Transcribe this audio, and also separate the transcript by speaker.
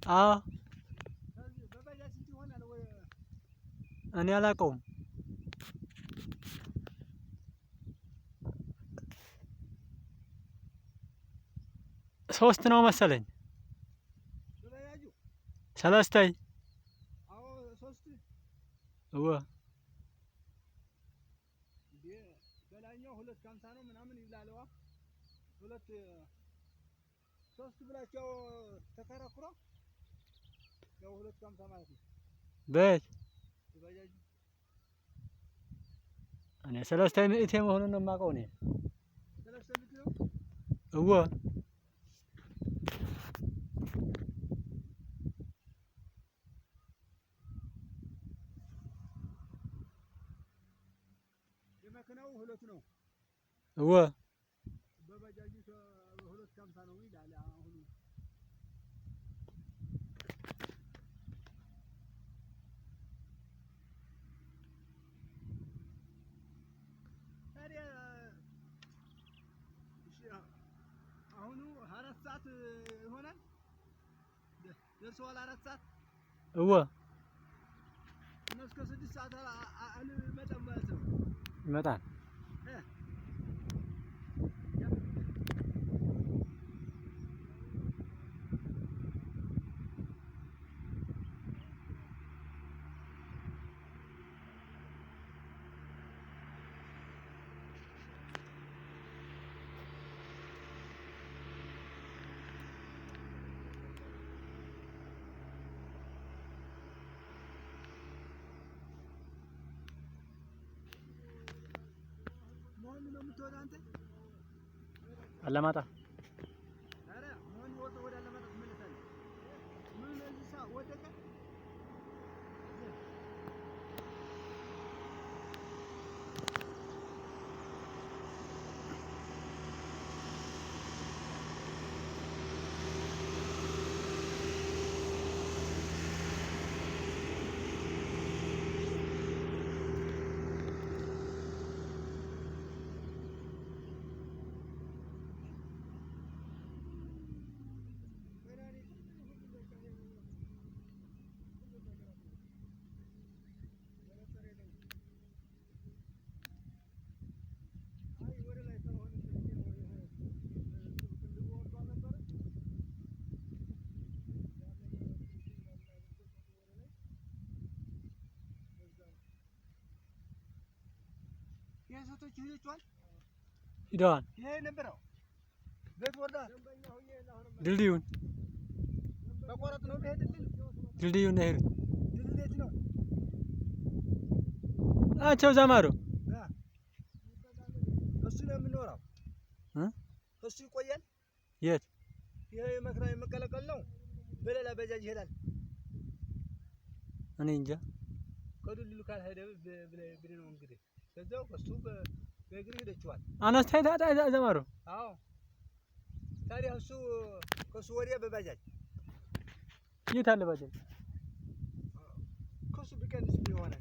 Speaker 1: አዎ እኔ አላውቀውም። ሶስት ነው መሰለኝ። ሰለስተይ
Speaker 2: በላይኛው 250 ነው ምናምን ይላለዋ 3 ብላቸው ተከራክሮ ያው 250 ማለት ነው።
Speaker 1: በየት እኔ ሰለስተይ ምእቴ መሆኑን ነው የማውቀው እኔ።
Speaker 2: ሰለስተይ ምእቴ ነው የመኪናው 2 ነው በባጃጁ 250 ነው ይላል አሁን። ታዲያ አሁኑ 4 ሰዓት ይሆናል ደርሰዋል። 4 ሰዓት እነሱ እስከ 6 ሰዓት አልመጣም ማለት ነው።
Speaker 1: ይመጣል
Speaker 2: ነው የምትወጣው አንተ?
Speaker 1: አላማጣ
Speaker 2: ኧረ ሞኝ ወደ አላማጣ ትመለሳለህ። ምን እዚህ ሰዓት ወደቀ? የሴቶቹ
Speaker 1: ሂደዋል።
Speaker 2: ይሄ ነበረው ቤት ወርዳ
Speaker 1: ድልድዩን
Speaker 2: በቆረጥ ነው የሚሄድልኝ።
Speaker 1: ድልድዩን ነው የሄዱት።
Speaker 2: ድልድይ ነው
Speaker 1: ናቸው እዛ ማዶ።
Speaker 2: እሱ ነው የምኖረው እሱ ይቆያል።
Speaker 1: የት
Speaker 2: ይሄ መከራ የመቀለቀል ነው። በሌላ በጃጅ ይሄዳል።
Speaker 1: እኔ እንጃ
Speaker 2: ከዱልሉ ካልሄደ ብለህ ነው እንግዲህ ከዛው ከሱ በእግር ሄደችዋል።
Speaker 1: አነስታይ ታጣ እዛ ማዶ።
Speaker 2: አዎ ታዲያ እሱ ከሱ ወዲያ በባጃጅ
Speaker 1: የት አለ ባጃጅ?
Speaker 2: ከሱ ቢቀንስ ቢሆን